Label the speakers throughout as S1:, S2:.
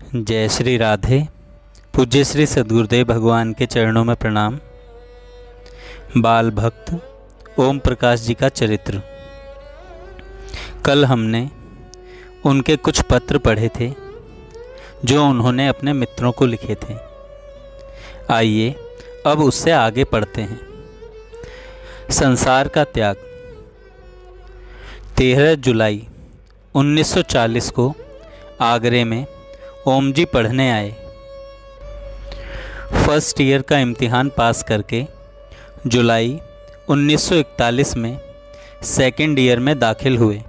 S1: जय श्री राधे। पूज्य श्री सद्गुरुदेव भगवान के चरणों में प्रणाम। बाल भक्त ओम प्रकाश जी का चरित्र। कल हमने उनके कुछ पत्र पढ़े थे जो उन्होंने अपने मित्रों को लिखे थे। आइए अब उससे आगे पढ़ते हैं। संसार का त्याग। 13 जुलाई 1940 को आगरे में ओम जी पढ़ने आए। फर्स्ट ईयर का इम्तिहान पास करके जुलाई 1941 में सेकेंड ईयर में दाखिल हुए।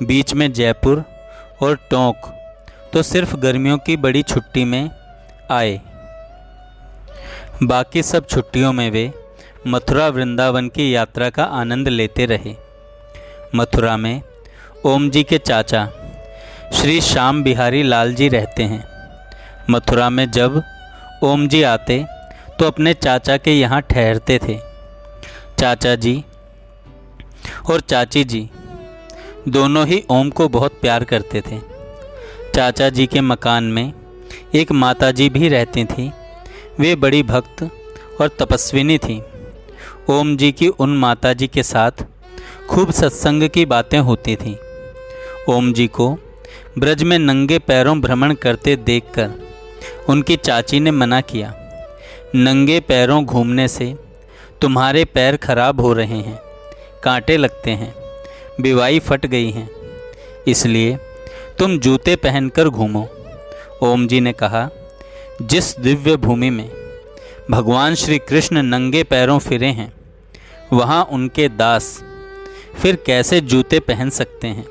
S1: बीच में जयपुर और टोंक तो सिर्फ गर्मियों की बड़ी छुट्टी में आए। बाकी सब छुट्टियों में वे मथुरा वृंदावन की यात्रा का आनंद लेते रहे। मथुरा में ओम जी के चाचा श्री श्याम बिहारी लाल जी रहते हैं। मथुरा में जब ओम जी आते तो अपने चाचा के यहाँ ठहरते थे। चाचा जी और चाची जी दोनों ही ओम को बहुत प्यार करते थे। चाचा जी के मकान में एक माता जी भी रहती थीं। वे बड़ी भक्त और तपस्विनी थीं। ओम जी की उन माता जी के साथ खूब सत्संग की बातें होती थीं। ओम जी को ब्रज में नंगे पैरों भ्रमण करते देखकर उनकी चाची ने मना किया। नंगे पैरों घूमने से तुम्हारे पैर खराब हो रहे हैं, कांटे लगते हैं, बिवाई फट गई हैं, इसलिए तुम जूते पहनकर घूमो। ओम जी ने कहा, जिस दिव्य भूमि में भगवान श्री कृष्ण नंगे पैरों फिरे हैं वहाँ उनके दास फिर कैसे जूते पहन सकते हैं।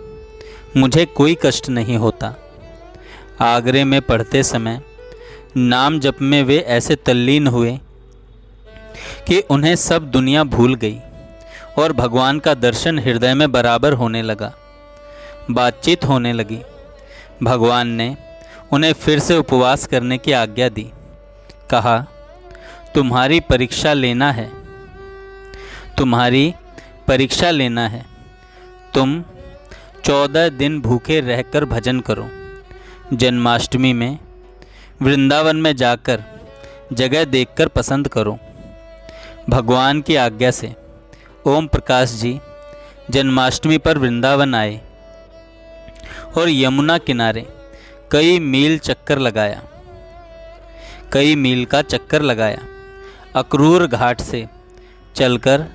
S1: मुझे कोई कष्ट नहीं होता। आगरे में पढ़ते समय नाम जप में वे ऐसे तल्लीन हुए कि उन्हें सब दुनिया भूल गई और भगवान का दर्शन हृदय में बराबर होने लगा। बातचीत होने लगी। भगवान ने उन्हें फिर से उपवास करने की आज्ञा दी। कहा, तुम्हारी परीक्षा लेना है, तुम्हारी परीक्षा लेना है। तुम 14 दिन भूखे रहकर भजन करो। जन्माष्टमी में वृंदावन में जाकर जगह देखकर पसंद करो। भगवान की आज्ञा से ओम प्रकाश जी जन्माष्टमी पर वृंदावन आए और यमुना किनारे कई मील का चक्कर लगाया। अक्रूर घाट से चलकर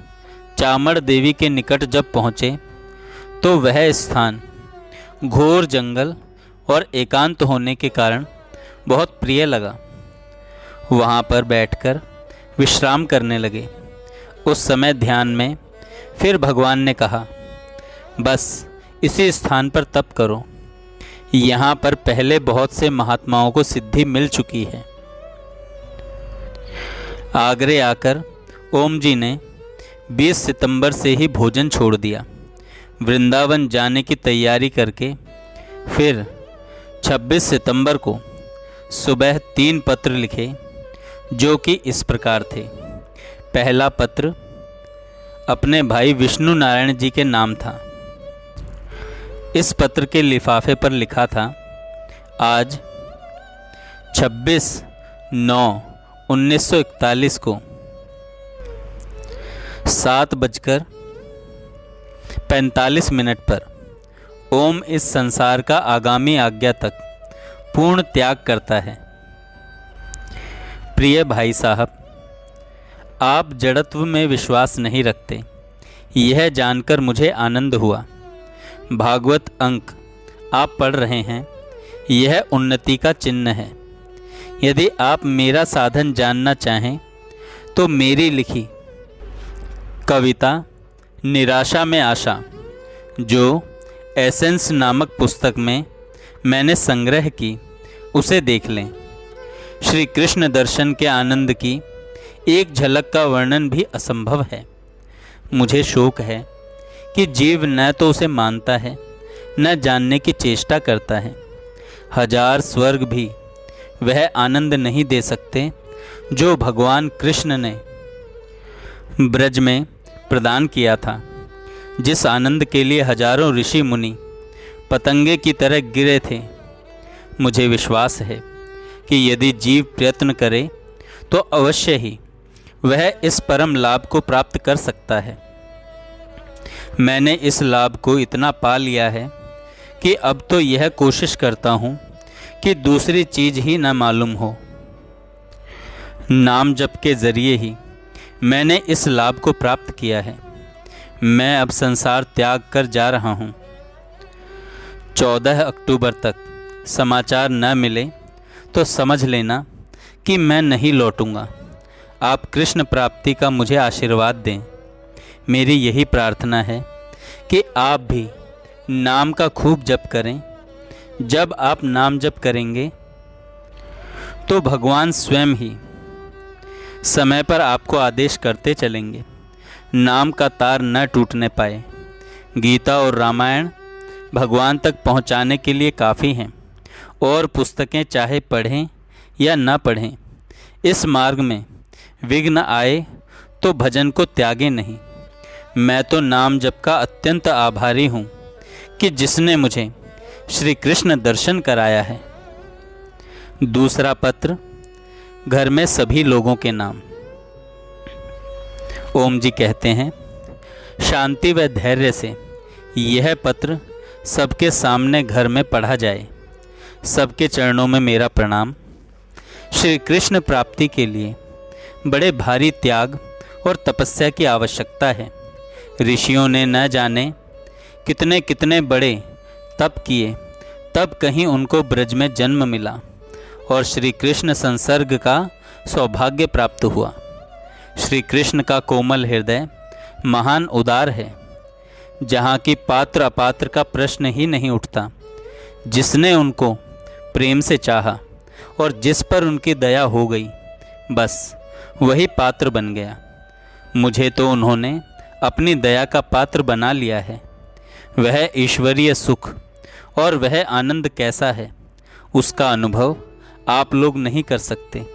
S1: चामड़ देवी के निकट जब पहुँचे तो वह स्थान घोर जंगल और एकांत होने के कारण बहुत प्रिय लगा। वहाँ पर बैठकर विश्राम करने लगे। उस समय ध्यान में फिर भगवान ने कहा, बस इसी स्थान पर तप करो। यहाँ पर पहले बहुत से महात्माओं को सिद्धि मिल चुकी है। आगरे आकर ओम जी ने 20 सितंबर से ही भोजन छोड़ दिया। वृंदावन जाने की तैयारी करके फिर 26 सितंबर को सुबह 3 पत्र लिखे जो कि इस प्रकार थे। पहला पत्र अपने भाई विष्णु नारायण जी के नाम था। इस पत्र के लिफाफे पर लिखा था, आज 26/9/1941 को 7:45 पर ओम इस संसार का आगामी आज्ञा तक पूर्ण त्याग करता है। प्रिय भाई साहब, आप जड़त्व में विश्वास नहीं रखते, यह जानकर मुझे आनंद हुआ। भागवत अंक आप पढ़ रहे हैं, यह उन्नति का चिन्ह है। यदि आप मेरा साधन जानना चाहें तो मेरी लिखी कविता निराशा में आशा, जो एसेंस नामक पुस्तक में मैंने संग्रह की, उसे देख लें। श्री कृष्ण दर्शन के आनंद की एक झलक का वर्णन भी असंभव है। मुझे शोक है कि जीव न तो उसे मानता है न जानने की चेष्टा करता है। 1000 स्वर्ग भी वह आनंद नहीं दे सकते जो भगवान कृष्ण ने ब्रज में प्रदान किया था। जिस आनंद के लिए हजारों ऋषि मुनि पतंगे की तरह गिरे थे, मुझे विश्वास है कि यदि जीव प्रयत्न करे तो अवश्य ही वह इस परम लाभ को प्राप्त कर सकता है। मैंने इस लाभ को इतना पा लिया है कि अब तो यह कोशिश करता हूँ कि दूसरी चीज़ ही न मालूम हो। नाम जप के ज़रिए ही मैंने इस लाभ को प्राप्त किया है। मैं अब संसार त्याग कर जा रहा हूँ। 14 अक्टूबर तक समाचार न मिले तो समझ लेना कि मैं नहीं लौटूंगा। आप कृष्ण प्राप्ति का मुझे आशीर्वाद दें। मेरी यही प्रार्थना है कि आप भी नाम का खूब जप करें। जब आप नाम जप करेंगे तो भगवान स्वयं ही समय पर आपको आदेश करते चलेंगे। नाम का तार न टूटने पाए। गीता और रामायण भगवान तक पहुंचाने के लिए काफ़ी हैं, और पुस्तकें चाहे पढ़ें या न पढ़ें, इस मार्ग में विघ्न आए तो भजन को त्यागे नहीं। मैं तो नाम जप का अत्यंत आभारी हूँ कि जिसने मुझे श्री कृष्ण दर्शन कराया है। दूसरा पत्र, घर में सभी लोगों के नाम। ओम जी कहते हैं, शांति व धैर्य से यह पत्र सबके सामने घर में पढ़ा जाए। सबके चरणों में मेरा प्रणाम। श्री कृष्ण प्राप्ति के लिए बड़े भारी त्याग और तपस्या की आवश्यकता है। ऋषियों ने न जाने कितने कितने बड़े तप किए, तब कहीं उनको ब्रज में जन्म मिला और श्री कृष्ण संसर्ग का सौभाग्य प्राप्त हुआ। श्री कृष्ण का कोमल हृदय महान उदार है, जहाँ की पात्र अपात्र का प्रश्न ही नहीं उठता। जिसने उनको प्रेम से चाहा और जिस पर उनकी दया हो गई, बस वही पात्र बन गया। मुझे तो उन्होंने अपनी दया का पात्र बना लिया है। वह ईश्वरीय सुख और वह आनंद कैसा है, उसका अनुभव आप लोग नहीं कर सकते।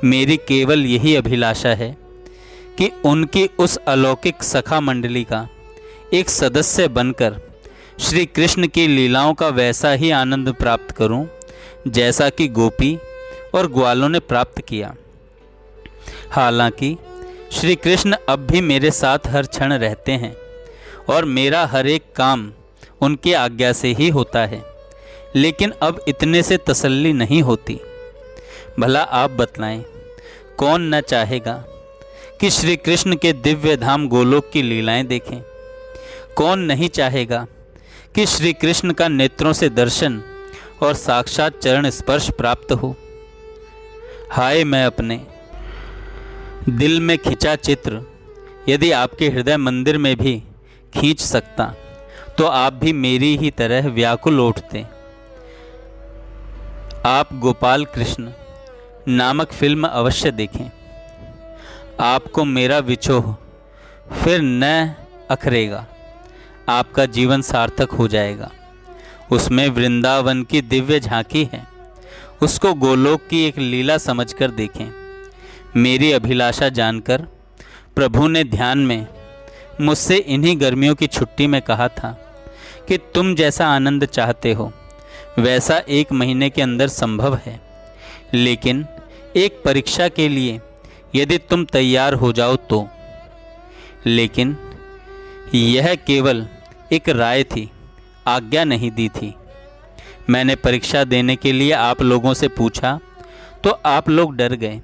S1: मेरी केवल यही अभिलाषा है कि उनकी उस अलौकिक सखा मंडली का एक सदस्य बनकर श्री कृष्ण की लीलाओं का वैसा ही आनंद प्राप्त करूं, जैसा कि गोपी और ग्वालों ने प्राप्त किया। हालांकि श्री कृष्ण अब भी मेरे साथ हर क्षण रहते हैं और मेरा हर एक काम उनकी आज्ञा से ही होता है, लेकिन अब इतने से तसल्ली नहीं होती। भला आप बतलाएं, कौन न चाहेगा कि श्री कृष्ण के दिव्य धाम गोलोक की लीलाएं देखें? कौन नहीं चाहेगा कि श्री कृष्ण का नेत्रों से दर्शन और साक्षात चरण स्पर्श प्राप्त हो? हाय, मैं अपने दिल में खिंचा चित्र यदि आपके हृदय मंदिर में भी खींच सकता तो आप भी मेरी ही तरह व्याकुल उठते। आप गोपाल कृष्ण नामक फिल्म अवश्य देखें। आपको मेरा विछोह फिर न अखरेगा। आपका जीवन सार्थक हो जाएगा। उसमें वृंदावन की दिव्य झांकी है, उसको गोलोक की एक लीला समझकर देखें। मेरी अभिलाषा जानकर प्रभु ने ध्यान में मुझसे इन्हीं गर्मियों की छुट्टी में कहा था कि तुम जैसा आनंद चाहते हो वैसा 1 महीने के अंदर संभव है, लेकिन एक परीक्षा के लिए यदि तुम तैयार हो जाओ तो। लेकिन यह केवल एक राय थी, आज्ञा नहीं दी थी। मैंने परीक्षा देने के लिए आप लोगों से पूछा तो आप लोग डर गए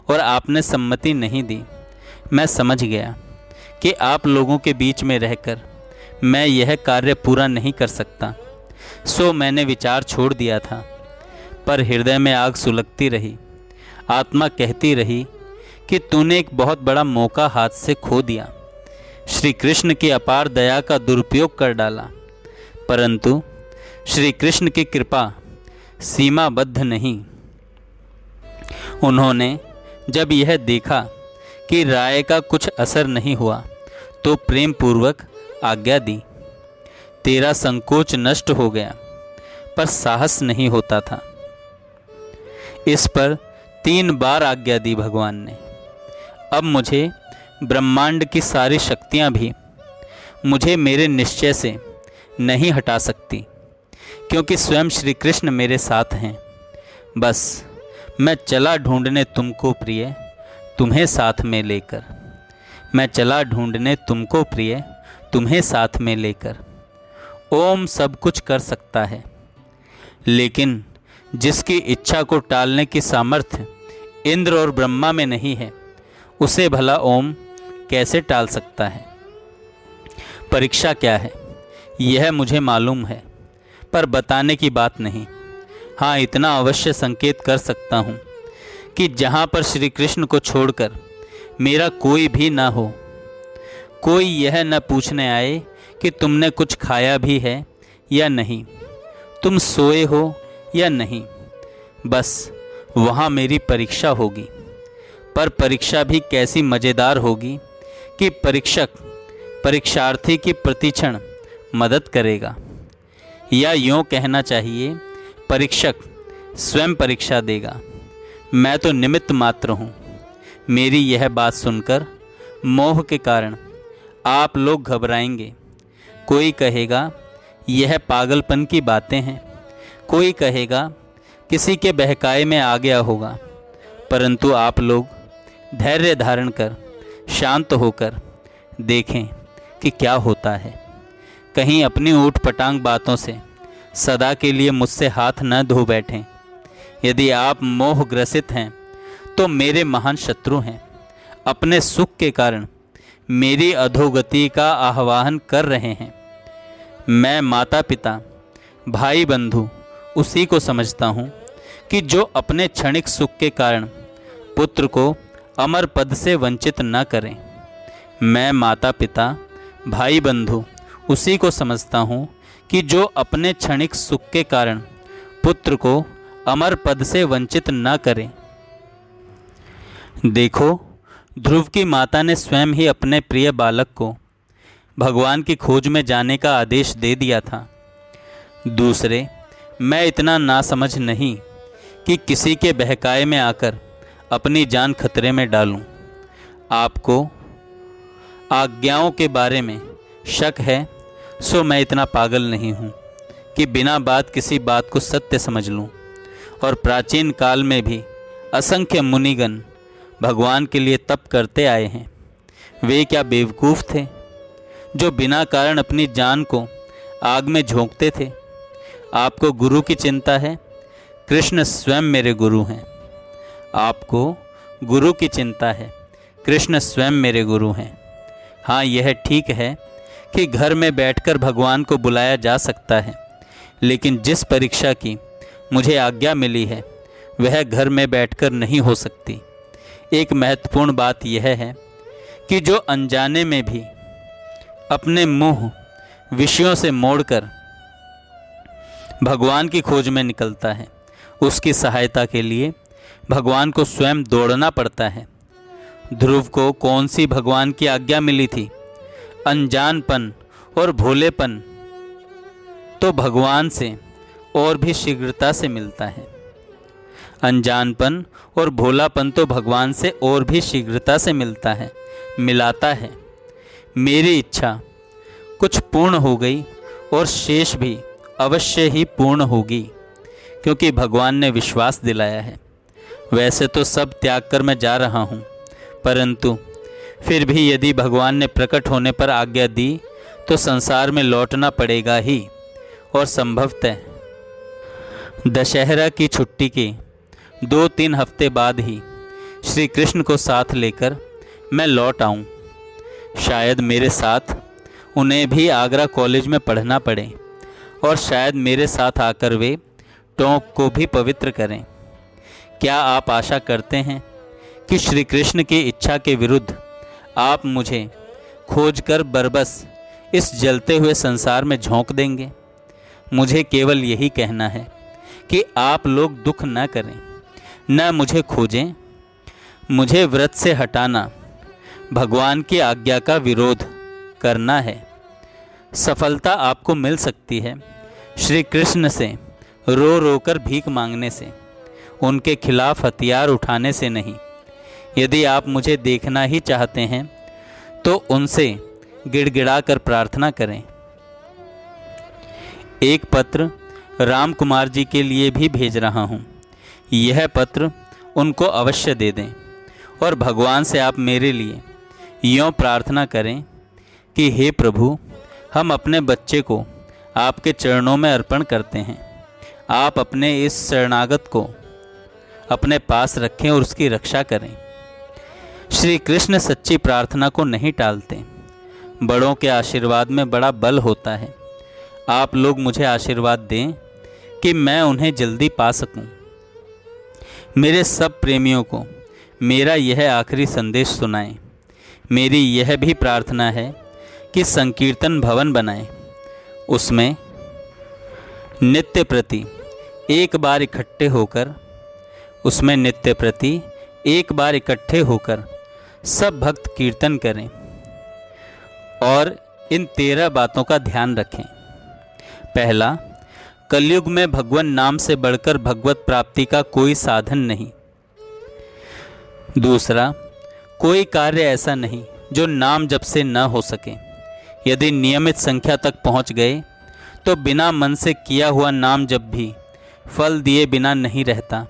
S1: और आपने सम्मति नहीं दी। मैं समझ गया कि आप लोगों के बीच में रहकर मैं यह कार्य पूरा नहीं कर सकता, सो मैंने विचार छोड़ दिया था। पर हृदय में आग सुलगती रही। आत्मा कहती रही कि तूने एक बहुत बड़ा मौका हाथ से खो दिया। श्री कृष्ण की अपार दया का दुरुपयोग कर डाला। परंतु श्री कृष्ण की कृपा सीमाबद्ध नहीं। उन्होंने जब यह देखा कि राय का कुछ असर नहीं हुआ तो प्रेम पूर्वक आज्ञा दी। तेरा संकोच नष्ट हो गया, पर साहस नहीं होता था। इस पर 3 बार आज्ञा दी भगवान ने। अब मुझे ब्रह्मांड की सारी शक्तियां भी मुझे मेरे निश्चय से नहीं हटा सकती। क्योंकि स्वयं श्री कृष्ण मेरे साथ हैं। बस मैं चला ढूंढने तुमको प्रिय, तुम्हें साथ में लेकर। मैं चला ढूंढने तुमको प्रिय, तुम्हें साथ में लेकर। ओम सब कुछ कर सकता है, लेकिन जिसकी इच्छा को टालने की सामर्थ्य इंद्र और ब्रह्मा में नहीं है, उसे भला ओम कैसे टाल सकता है। परीक्षा क्या है यह मुझे मालूम है, पर बताने की बात नहीं। हाँ, इतना अवश्य संकेत कर सकता हूँ कि जहाँ पर श्री कृष्ण को छोड़कर मेरा कोई भी ना हो, कोई यह न पूछने आए कि तुमने कुछ खाया भी है या नहीं, तुम सोए हो या नहीं। बस वहाँ मेरी परीक्षा होगी, पर परीक्षा भी कैसी मज़ेदार होगी कि परीक्षक परीक्षार्थी की प्रतिक्षण मदद करेगा, या यूँ कहना चाहिए परीक्षक स्वयं परीक्षा देगा। मैं तो निमित्त मात्र हूँ। मेरी यह बात सुनकर मोह के कारण आप लोग घबराएंगे। कोई कहेगा यह पागलपन की बातें हैं, कोई कहेगा किसी के बहकाए में आ गया होगा, परंतु आप लोग धैर्य धारण कर शांत होकर देखें कि क्या होता है। कहीं अपनी ऊट पटांग बातों से सदा के लिए मुझसे हाथ न धो बैठें। यदि आप मोह ग्रसित हैं तो मेरे महान शत्रु हैं, अपने सुख के कारण मेरी अधोगति का आह्वान कर रहे हैं। मैं माता पिता भाई बंधु उसी को समझता हूँ कि जो अपने क्षणिक सुख के कारण पुत्र को अमर पद से वंचित न करें। मैं माता पिता भाई बंधु उसी को समझता हूँ कि जो अपने क्षणिक सुख के कारण पुत्र को अमर पद से वंचित न करें। देखो, ध्रुव की माता ने स्वयं ही अपने प्रिय बालक को भगवान की खोज में जाने का आदेश दे दिया था। दूसरे, मैं इतना नासमझ नहीं कि किसी के बहकाए में आकर अपनी जान खतरे में डालूं। आपको आज्ञाओं के बारे में शक है, सो मैं इतना पागल नहीं हूँ कि बिना बात किसी बात को सत्य समझ लूँ। और प्राचीन काल में भी असंख्य मुनिगण भगवान के लिए तप करते आए हैं। वे क्या बेवकूफ़ थे जो बिना कारण अपनी जान को आग में झोंकते थे। आपको गुरु की चिंता है, कृष्ण स्वयं मेरे गुरु हैं। आपको गुरु की चिंता है, कृष्ण स्वयं मेरे गुरु हैं। हाँ, यह ठीक है कि घर में बैठकर भगवान को बुलाया जा सकता है, लेकिन जिस परीक्षा की मुझे आज्ञा मिली है वह घर में बैठकर नहीं हो सकती। एक महत्वपूर्ण बात यह है कि जो अनजाने में भी अपने मुंह विषयों से मोड़कर भगवान की खोज में निकलता है, उसकी सहायता के लिए भगवान को स्वयं दौड़ना पड़ता है। ध्रुव को कौन सी भगवान की आज्ञा मिली थी? अनजानपन और भोलेपन तो भगवान से और भी शीघ्रता से मिलता है। अनजानपन और भोलापन तो भगवान से और भी शीघ्रता से मिलाता है। मेरी इच्छा कुछ पूर्ण हो गई और शेष भी अवश्य ही पूर्ण होगी, क्योंकि भगवान ने विश्वास दिलाया है। वैसे तो सब त्याग कर मैं जा रहा हूँ, परंतु फिर भी यदि भगवान ने प्रकट होने पर आज्ञा दी तो संसार में लौटना पड़ेगा ही, और संभवतः दशहरा की छुट्टी के 2-3 हफ्ते बाद ही श्री कृष्ण को साथ लेकर मैं लौट आऊँ। शायद मेरे साथ उन्हें भी आगरा कॉलेज में पढ़ना पड़े, और शायद मेरे साथ आकर वे टोंक को भी पवित्र करें। क्या आप आशा करते हैं कि श्री कृष्ण की इच्छा के विरुद्ध आप मुझे खोजकर बरबस इस जलते हुए संसार में झोंक देंगे? मुझे केवल यही कहना है कि आप लोग दुख न करें, न मुझे खोजें। मुझे व्रत से हटाना भगवान की आज्ञा का विरोध करना है। सफलता आपको मिल सकती है श्री कृष्ण से रो रो कर भीख मांगने से, उनके खिलाफ हथियार उठाने से नहीं। यदि आप मुझे देखना ही चाहते हैं तो उनसे गिड़गिड़ा कर प्रार्थना करें। एक पत्र राम कुमार जी के लिए भी भेज रहा हूँ। यह पत्र उनको अवश्य दे दें और भगवान से आप मेरे लिए यों प्रार्थना करें कि हे प्रभु, हम अपने बच्चे को आपके चरणों में अर्पण करते हैं। आप अपने इस शरणागत को अपने पास रखें और उसकी रक्षा करें। श्री कृष्ण सच्ची प्रार्थना को नहीं टालते। बड़ों के आशीर्वाद में बड़ा बल होता है। आप लोग मुझे आशीर्वाद दें कि मैं उन्हें जल्दी पा सकूं। मेरे सब प्रेमियों को मेरा यह आखिरी संदेश सुनाएं। मेरी यह भी प्रार्थना है कि संकीर्तन भवन बनाएं। उसमें नित्य प्रति एक बार इकट्ठे होकर सब भक्त कीर्तन करें और इन 13 बातों का ध्यान रखें। पहला, कलयुग में भगवान नाम से बढ़कर भगवत प्राप्ति का कोई साधन नहीं। दूसरा, कोई कार्य ऐसा नहीं जो नाम जप से न हो सके। यदि नियमित संख्या तक पहुंच गए तो बिना मन से किया हुआ नाम जप भी फल दिए बिना नहीं रहता।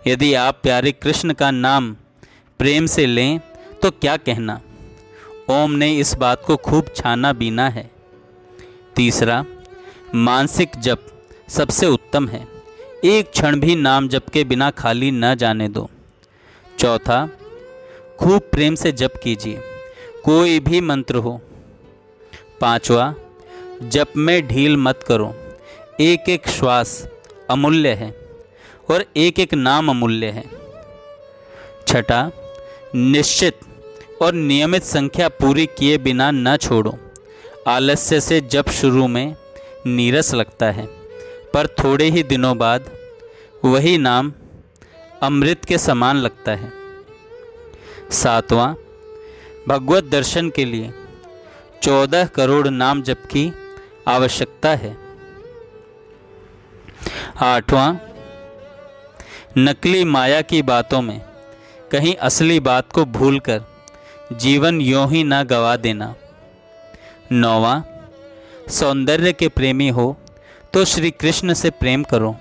S1: यदि आप प्यारे कृष्ण का नाम प्रेम से लें तो क्या कहना। ओम ने इस बात को खूब छाना बीना है। तीसरा, मानसिक जप सबसे उत्तम है। एक क्षण भी नाम जप के बिना खाली न जाने दो। चौथा, खूब प्रेम से जप कीजिए, कोई भी मंत्र हो। पांचवा, जप में ढील मत करो। एक एक श्वास अमूल्य है और एक एक नाम अमूल्य है। छठा, निश्चित और नियमित संख्या पूरी किए बिना न छोड़ो। आलस्य से जप शुरू में नीरस लगता है, पर थोड़े ही दिनों बाद वही नाम अमृत के समान लगता है। सातवां, भगवत दर्शन के लिए 14 करोड़ नाम जप की आवश्यकता है। आठवां, नकली माया की बातों में कहीं असली बात को भूलकर जीवन यों ही ना गवा देना। नौवां, सौंदर्य के प्रेमी हो तो श्री कृष्ण से प्रेम करो।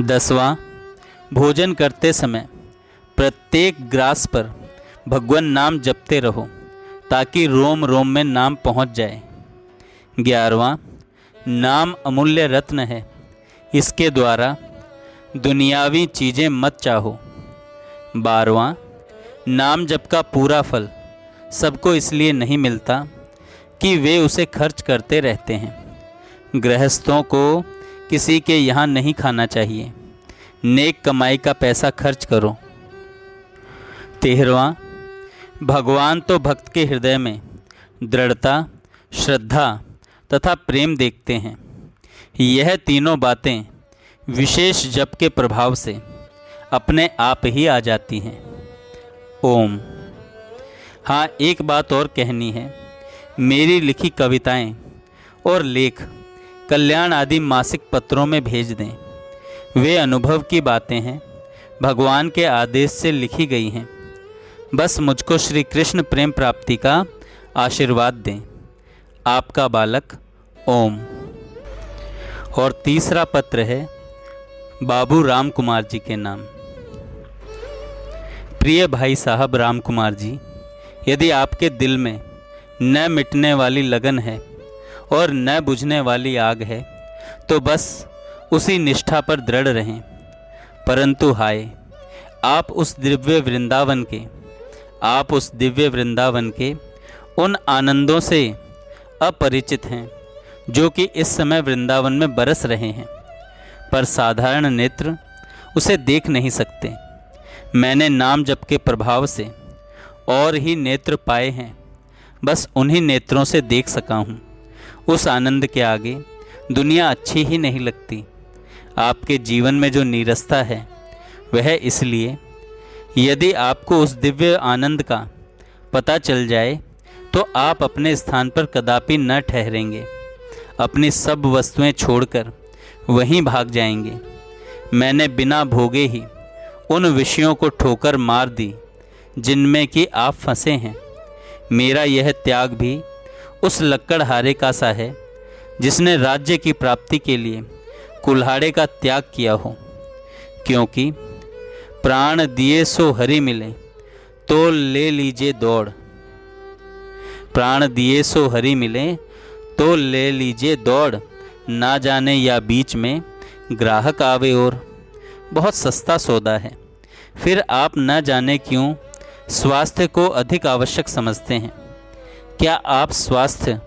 S1: 10वां, भोजन करते समय प्रत्येक ग्रास पर भगवान नाम जपते रहो ताकि रोम रोम में नाम पहुंच जाए। 11वां, नाम अमूल्य रत्न है, इसके द्वारा दुनियावी चीज़ें मत चाहो। 12वां, नाम जप का पूरा फल सबको इसलिए नहीं मिलता कि वे उसे खर्च करते रहते हैं। गृहस्थों को किसी के यहाँ नहीं खाना चाहिए। नेक कमाई का पैसा खर्च करो। 13वां, भगवान तो भक्त के हृदय में दृढ़ता, श्रद्धा तथा प्रेम देखते हैं। यह तीनों बातें विशेष जप के प्रभाव से अपने आप ही आ जाती हैं। ओम। हाँ, एक बात और कहनी है। मेरी लिखी कविताएं और लेख कल्याण आदि मासिक पत्रों में भेज दें। वे अनुभव की बातें हैं, भगवान के आदेश से लिखी गई हैं। बस मुझको श्री कृष्ण प्रेम प्राप्ति का आशीर्वाद दें। आपका बालक ओम। और तीसरा पत्र है बाबू राम कुमार जी के नाम। प्रिय भाई साहब राम कुमार जी, यदि आपके दिल में न मिटने वाली लगन है और न बुझने वाली आग है तो बस उसी निष्ठा पर दृढ़ रहें। परंतु हाय, आप उस दिव्य वृंदावन के उन आनंदों से अपरिचित हैं जो कि इस समय वृंदावन में बरस रहे हैं, पर साधारण नेत्र उसे देख नहीं सकते। मैंने नाम जप के प्रभाव से और ही नेत्र पाए हैं, बस उन्हीं नेत्रों से देख सका हूँ। उस आनंद के आगे दुनिया अच्छी ही नहीं लगती। आपके जीवन में जो नीरसता है वह इसलिए, यदि आपको उस दिव्य आनंद का पता चल जाए तो आप अपने स्थान पर कदापि न ठहरेंगे। अपनी सब वस्तुएं छोड़कर वहीं भाग जाएंगे। मैंने बिना भोगे ही उन विषयों को ठोकर मार दी जिनमें कि आप फंसे हैं। मेरा यह त्याग भी उस लक्कड़हारे का सा है जिसने राज्य की प्राप्ति के लिए कुल्हाड़े का त्याग किया हो, क्योंकि प्राण दिए सो हरि मिले तो ले लीजिए दौड़। प्राण दिए सो हरि मिले तो ले लीजिए दौड़, ना जाने या बीच में ग्राहक आवे और। बहुत सस्ता सौदा है, फिर आप न जाने क्यों स्वास्थ्य को अधिक आवश्यक समझते हैं। क्या आप स्वास्थ्य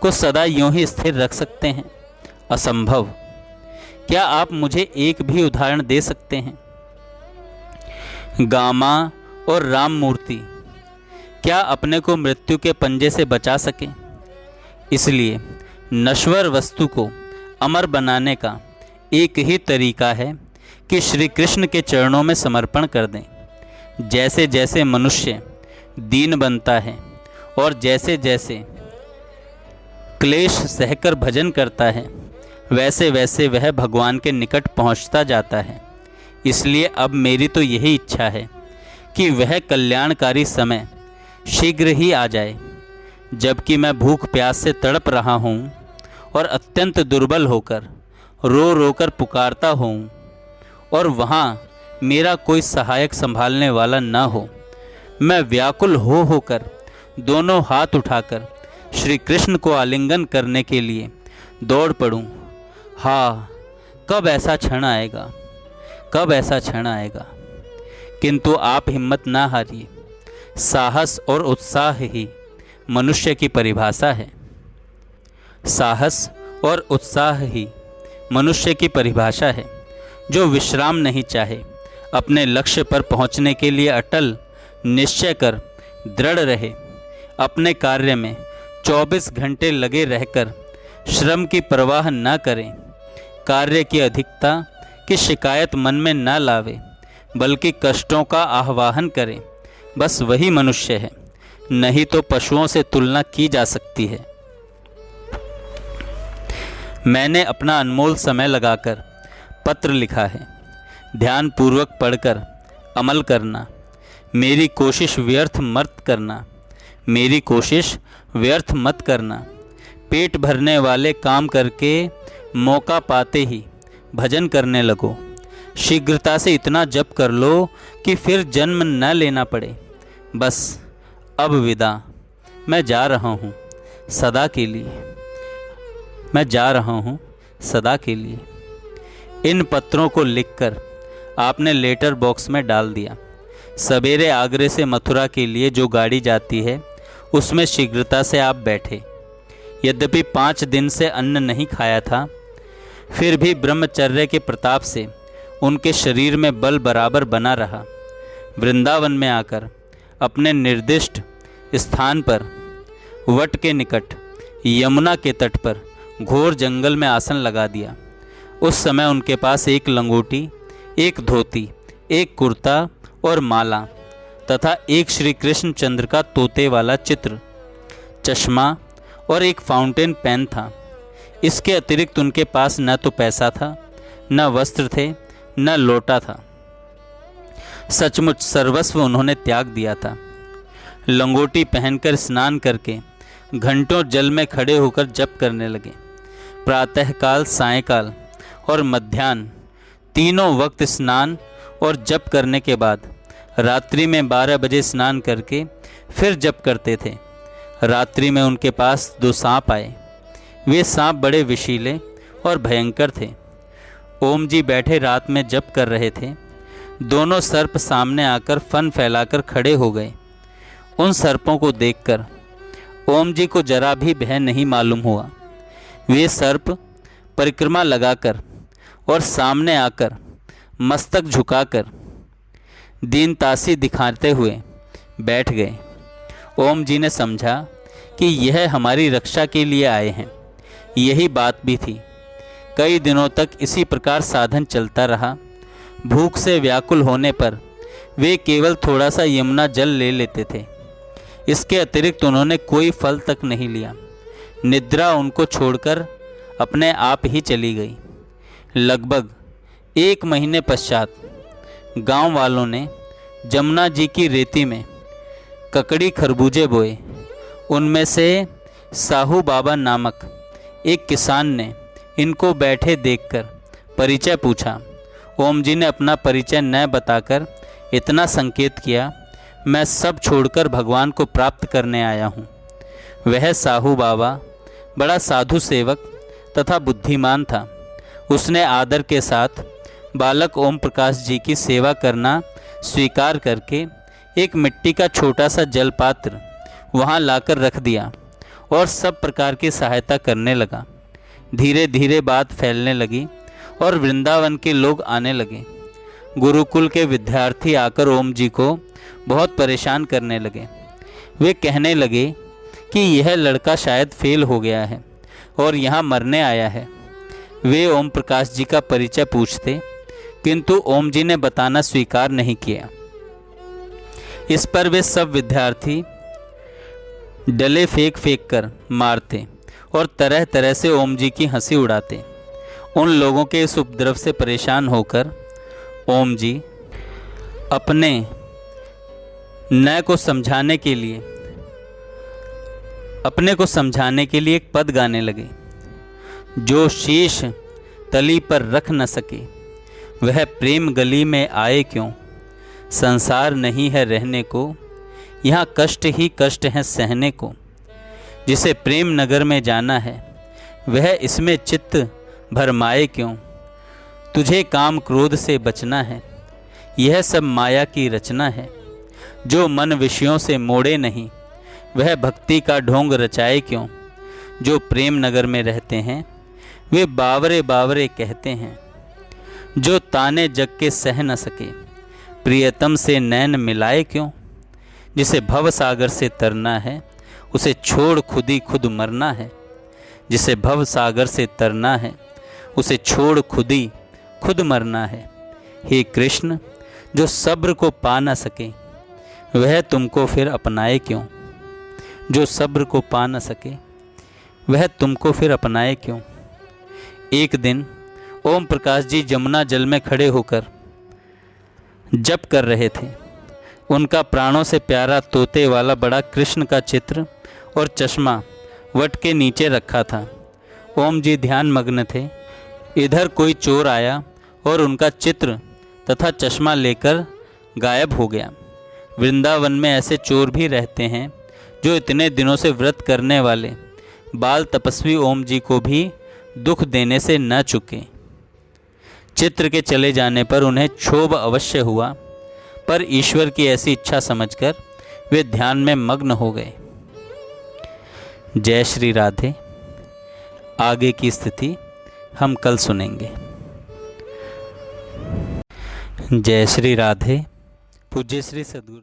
S1: को सदा यूं ही स्थिर रख सकते हैं? असंभव। क्या आप मुझे एक भी उदाहरण दे सकते हैं? गामा और राममूर्ति क्या अपने को मृत्यु के पंजे से बचा सके? इसलिए नश्वर वस्तु को अमर बनाने का एक ही तरीका है कि श्री कृष्ण के चरणों में समर्पण कर दें। जैसे जैसे मनुष्य दीन बनता है और जैसे जैसे क्लेश सहकर भजन करता है, वैसे वैसे वह भगवान के निकट पहुंचता जाता है। इसलिए अब मेरी तो यही इच्छा है कि वह कल्याणकारी समय शीघ्र ही आ जाए, जबकि मैं भूख प्यास से तड़प रहा हूँ और अत्यंत दुर्बल होकर रो रो कर पुकारता हूँ, और वहाँ मेरा कोई सहायक संभालने वाला न हो। मैं व्याकुल हो होकर दोनों हाथ उठाकर श्री कृष्ण को आलिंगन करने के लिए दौड़ पड़ूं। हाँ, कब ऐसा क्षण आएगा, कब ऐसा क्षण आएगा। किंतु आप हिम्मत ना हारिए। साहस और उत्साह ही मनुष्य की परिभाषा है। साहस और उत्साह ही मनुष्य की परिभाषा है। जो विश्राम नहीं चाहे, अपने लक्ष्य पर पहुंचने के लिए अटल निश्चय कर दृढ़ रहे, अपने कार्य में 24 घंटे लगे रहकर श्रम की परवाह न करें, कार्य की अधिकता की शिकायत मन में न लावे, बल्कि कष्टों का आह्वान करें, बस वही मनुष्य है। नहीं तो पशुओं से तुलना की जा सकती है। मैंने अपना अनमोल समय लगाकर पत्र लिखा है। ध्यानपूर्वक पढ़कर अमल करना, मेरी कोशिश व्यर्थ मत करना, मेरी कोशिश व्यर्थ मत करना। पेट भरने वाले काम करके मौका पाते ही भजन करने लगो। शीघ्रता से इतना जप कर लो कि फिर जन्म न लेना पड़े। बस अब विदा, मैं जा रहा हूँ सदा के लिए, मैं जा रहा हूँ सदा के लिए। इन पत्रों को लिखकर आपने लेटर बॉक्स में डाल दिया। सवेरे आगरे से मथुरा के लिए जो गाड़ी जाती है, उसमें शीघ्रता से आप बैठे। यद्यपि 5 दिन से अन्न नहीं खाया था, फिर भी ब्रह्मचर्य के प्रताप से उनके शरीर में बल बराबर बना रहा। वृंदावन में आकर अपने निर्दिष्ट स्थान पर वट के निकट यमुना के तट पर घोर जंगल में आसन लगा दिया। उस समय उनके पास एक लंगोटी, एक धोती, एक कुर्ता और माला तथा एक श्री कृष्ण चंद्र का तोते वाला चित्र, चश्मा और एक फाउंटेन पेन था। इसके अतिरिक्त उनके पास न तो पैसा था, न वस्त्र थे, न लोटा था। सचमुच सर्वस्व उन्होंने त्याग दिया था। लंगोटी पहनकर स्नान करके घंटों जल में खड़े होकर जप करने लगे। प्रातःकाल, सायंकाल और मध्याह्न तीनों वक्त स्नान और जप करने के बाद रात्रि में 12 बजे स्नान करके फिर जप करते थे। रात्रि में उनके पास 2 सांप आए। वे सांप बड़े विशीले और भयंकर थे। ओम जी बैठे रात में जप कर रहे थे। दोनों सर्प सामने आकर फन फैलाकर खड़े हो गए। उन सर्पों को देखकर ओम जी को जरा भी भय नहीं मालूम हुआ। वे सर्प परिक्रमा लगाकर और सामने आकर मस्तक झुकाकर दीनतासी दिखाते हुए बैठ गए। ओम जी ने समझा कि यह हमारी रक्षा के लिए आए हैं। यही बात भी थी। कई दिनों तक इसी प्रकार साधन चलता रहा। भूख से व्याकुल होने पर वे केवल थोड़ा सा यमुना जल ले लेते थे। इसके अतिरिक्त उन्होंने कोई फल तक नहीं लिया। निद्रा उनको छोड़कर अपने आप ही चली गई। लगभग 1 महीने पश्चात गांव वालों ने जमुना जी की रेती में ककड़ी खरबूजे बोए। उनमें से साहू बाबा नामक एक किसान ने इनको बैठे देखकर परिचय पूछा। ओम जी ने अपना परिचय न बताकर इतना संकेत किया, मैं सब छोड़कर भगवान को प्राप्त करने आया हूँ। वह साहू बाबा बड़ा साधु सेवक तथा बुद्धिमान था। उसने आदर के साथ बालक ओम प्रकाश जी की सेवा करना स्वीकार करके एक मिट्टी का छोटा सा जल पात्र वहाँ लाकर रख दिया और सब प्रकार की सहायता करने लगा। धीरे धीरे बात फैलने लगी और वृंदावन के लोग आने लगे। गुरुकुल के विद्यार्थी आकर ओम जी को बहुत परेशान करने लगे। वे कहने लगे कि यह लड़का शायद फेल हो गया है और यहाँ मरने आया है। वे ओम प्रकाश जी का परिचय पूछते, किंतु ओम जी ने बताना स्वीकार नहीं किया। इस पर वे सब विद्यार्थी डले फेंक फेंक कर मारते और तरह तरह से ओम जी की हंसी उड़ाते। उन लोगों के इस उपद्रव से परेशान होकर ओम जी अपने नए को समझाने के लिए एक पद गाने लगे। जो शीश तली पर रख न सके वह प्रेम गली में आए क्यों। संसार नहीं है रहने को, यहाँ कष्ट ही कष्ट है सहने को। जिसे प्रेम नगर में जाना है वह इसमें चित्त भरमाए क्यों। तुझे काम क्रोध से बचना है, यह सब माया की रचना है। जो मन विषयों से मोड़े नहीं वह भक्ति का ढोंग रचाए क्यों। जो प्रेम नगर में रहते हैं वे बावरे बावरे कहते हैं। जो ताने जग के सह न सके प्रियतम से नैन मिलाए क्यों। जिसे भव सागर से तरना है उसे छोड़ खुद ही खुद मरना है। जिसे भव सागर से तरना है उसे छोड़ खुद ही खुद मरना है। हे कृष्ण, जो सब्र को पा न सके वह तुमको फिर अपनाए क्यों। जो सब्र को पा न सके वह तुमको फिर अपनाए क्यों। एक दिन ओम प्रकाश जी जमुना जल में खड़े होकर जप कर रहे थे। उनका प्राणों से प्यारा तोते वाला बड़ा कृष्ण का चित्र और चश्मा वट के नीचे रखा था। ओम जी ध्यान मग्न थे। इधर कोई चोर आया और उनका चित्र तथा चश्मा लेकर गायब हो गया। वृंदावन में ऐसे चोर भी रहते हैं जो इतने दिनों से व्रत करने वाले बाल तपस्वी ओम जी को भी दुख देने से न चुके। चित्र के चले जाने पर उन्हें क्षोभ अवश्य हुआ, पर ईश्वर की ऐसी इच्छा समझकर वे ध्यान में मग्न हो गए। जय श्री राधे। आगे की स्थिति हम कल सुनेंगे। जय श्री राधे। पूज्य श्री सद्गुरु।